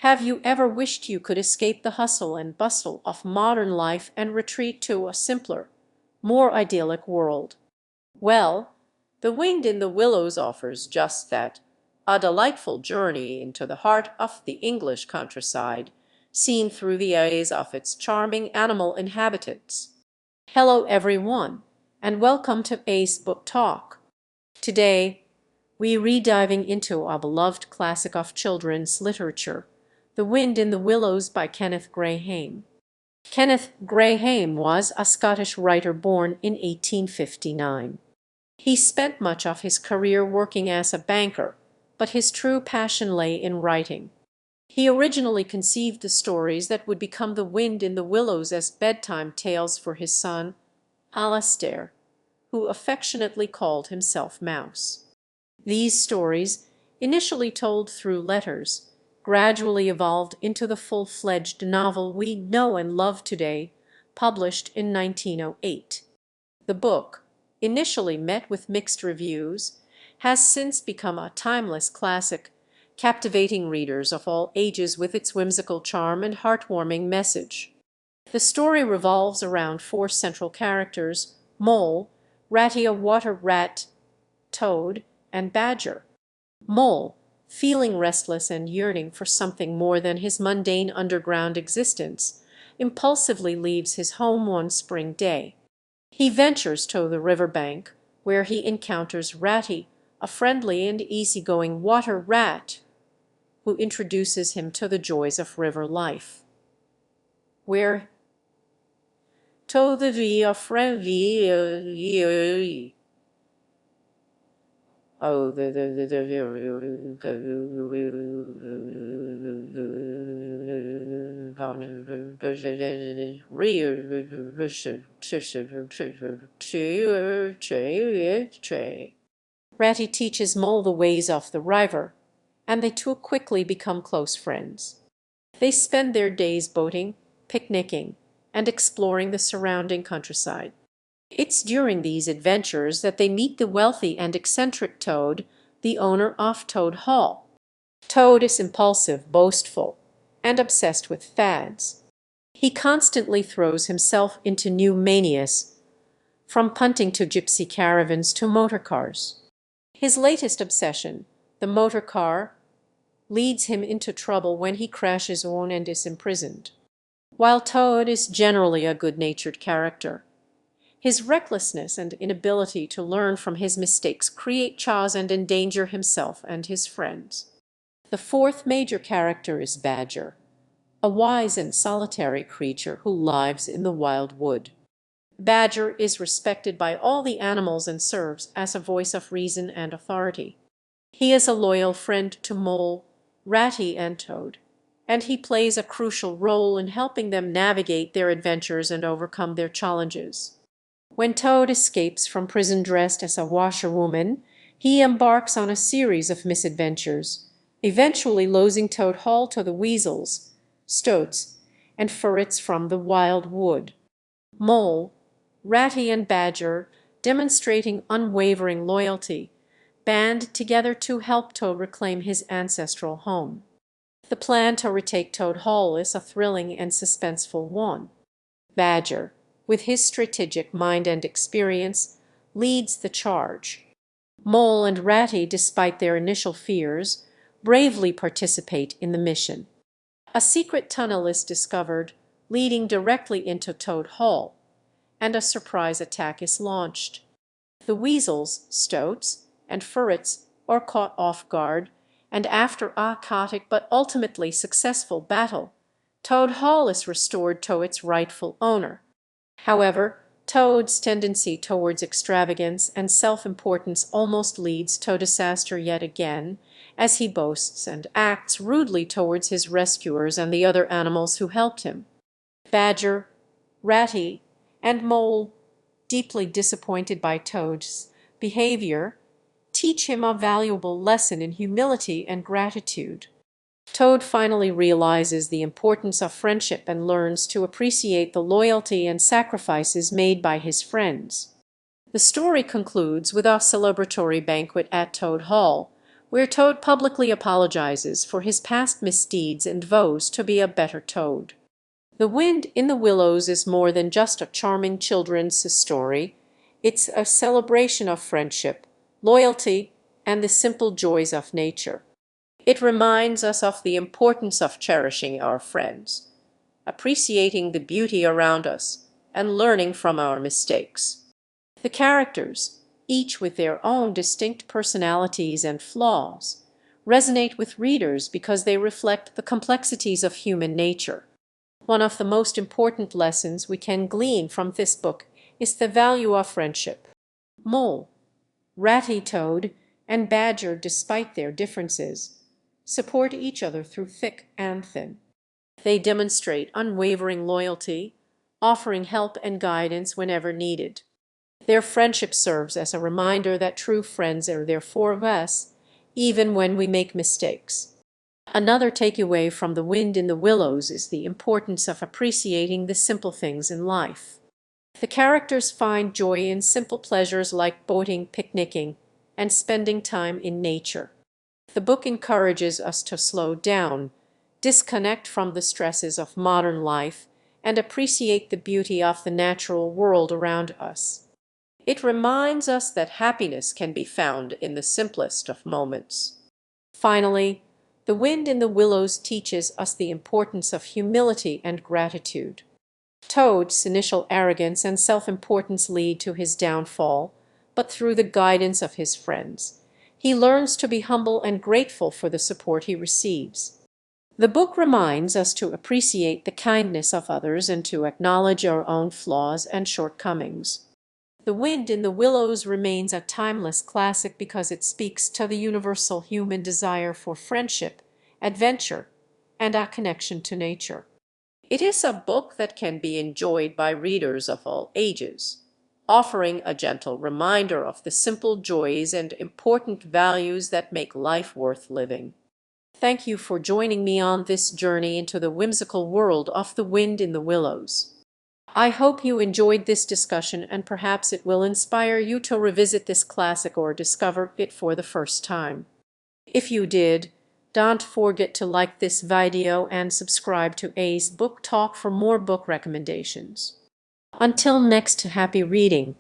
Have you ever wished you could escape the hustle and bustle of modern life and retreat to a simpler, more idyllic world? Well, The Wind in the Willows offers just that, a delightful journey into the heart of the English countryside, seen through the eyes of its charming animal inhabitants. Hello everyone, and welcome to Ace Book Talk. Today, we re-diving into a beloved classic of children's literature, The Wind in the Willows by Kenneth Grahame. Kenneth Grahame was a Scottish writer born in 1859. He spent much of his career working as a banker, but his true passion lay in writing. He originally conceived the stories that would become The Wind in the Willows as bedtime tales for his son, Alastair, who affectionately called himself Mouse. These stories, initially told through letters, gradually evolved into the full-fledged novel we know and love today, published in 1908. The book, initially met with mixed reviews, has since become a timeless classic, captivating readers of all ages with its whimsical charm and heartwarming message. The story revolves around four central characters: Mole, Ratty a water rat, Toad, and Badger. Mole, feeling restless and yearning for something more than his mundane underground existence, impulsively leaves his home one spring day. He ventures to the river bank, where he encounters Ratty, a friendly and easygoing water rat, who introduces him to the joys of river life. Where to the vie of friendly oh Ratty teaches Mole the ways of the river, and they two quickly become close friends. They spend their days boating, picnicking, and exploring the surrounding countryside. It's during these adventures that they meet the wealthy and eccentric Toad, the owner of Toad Hall. Toad is impulsive, boastful, and obsessed with fads. He constantly throws himself into new manias, from punting to gypsy caravans to motor cars. His latest obsession, the motor car, leads him into trouble when he crashes on and is imprisoned. While Toad is generally a good-natured character, his recklessness and inability to learn from his mistakes create chaos and endanger himself and his friends. The fourth major character is Badger, a wise and solitary creature who lives in the wild wood. Badger is respected by all the animals and serves as a voice of reason and authority. He is a loyal friend to Mole, Ratty, and Toad, and he plays a crucial role in helping them navigate their adventures and overcome their challenges. When Toad escapes from prison dressed as a washerwoman, he embarks on a series of misadventures, eventually losing Toad Hall to the weasels, stoats, and ferrets from the wild wood. Mole, Ratty, and Badger, demonstrating unwavering loyalty, band together to help Toad reclaim his ancestral home. The plan to retake Toad Hall is a thrilling and suspenseful one. Badger, with his strategic mind and experience, leads the charge. Mole and Ratty, despite their initial fears, bravely participate in the mission. A secret tunnel is discovered, leading directly into Toad Hall, and a surprise attack is launched. The weasels, stoats, and ferrets are caught off guard, and after a chaotic but ultimately successful battle, Toad Hall is restored to its rightful owner. However, Toad's tendency towards extravagance and self-importance almost leads to disaster yet again, as he boasts and acts rudely towards his rescuers and the other animals who helped him. Badger, Ratty, and Mole, deeply disappointed by Toad's behavior, teach him a valuable lesson in humility and gratitude. Toad finally realizes the importance of friendship and learns to appreciate the loyalty and sacrifices made by his friends. The story concludes with a celebratory banquet at Toad Hall, where Toad publicly apologizes for his past misdeeds and vows to be a better Toad. The Wind in the Willows is more than just a charming children's story. It's a celebration of friendship, loyalty, and the simple joys of nature. It reminds us of the importance of cherishing our friends, appreciating the beauty around us, and learning from our mistakes. The characters, each with their own distinct personalities and flaws, resonate with readers because they reflect the complexities of human nature. One of the most important lessons we can glean from this book is the value of friendship. Mole, Ratty Toad, and Badger, despite their differences, support each other through thick and thin. They demonstrate unwavering loyalty, offering help and guidance whenever needed. Their friendship serves as a reminder that true friends are there for us, even when we make mistakes. Another takeaway from The Wind in the Willows is the importance of appreciating the simple things in life. The characters find joy in simple pleasures like boating, picnicking, and spending time in nature. The book encourages us to slow down, disconnect from the stresses of modern life, and appreciate the beauty of the natural world around us. It reminds us that happiness can be found in the simplest of moments. Finally, The Wind in the Willows teaches us the importance of humility and gratitude. Toad's initial arrogance and self-importance lead to his downfall, but through the guidance of his friends, he learns to be humble and grateful for the support he receives. The book reminds us to appreciate the kindness of others and to acknowledge our own flaws and shortcomings. The Wind in the Willows remains a timeless classic because it speaks to the universal human desire for friendship, adventure, and a connection to nature. It is a book that can be enjoyed by readers of all ages, offering a gentle reminder of the simple joys and important values that make life worth living. Thank you for joining me on this journey into the whimsical world of The Wind in the Willows. I hope you enjoyed this discussion and perhaps it will inspire you to revisit this classic or discover it for the first time. If you did, don't forget to like this video and subscribe to A's Book Talk for more book recommendations. Until next, happy reading!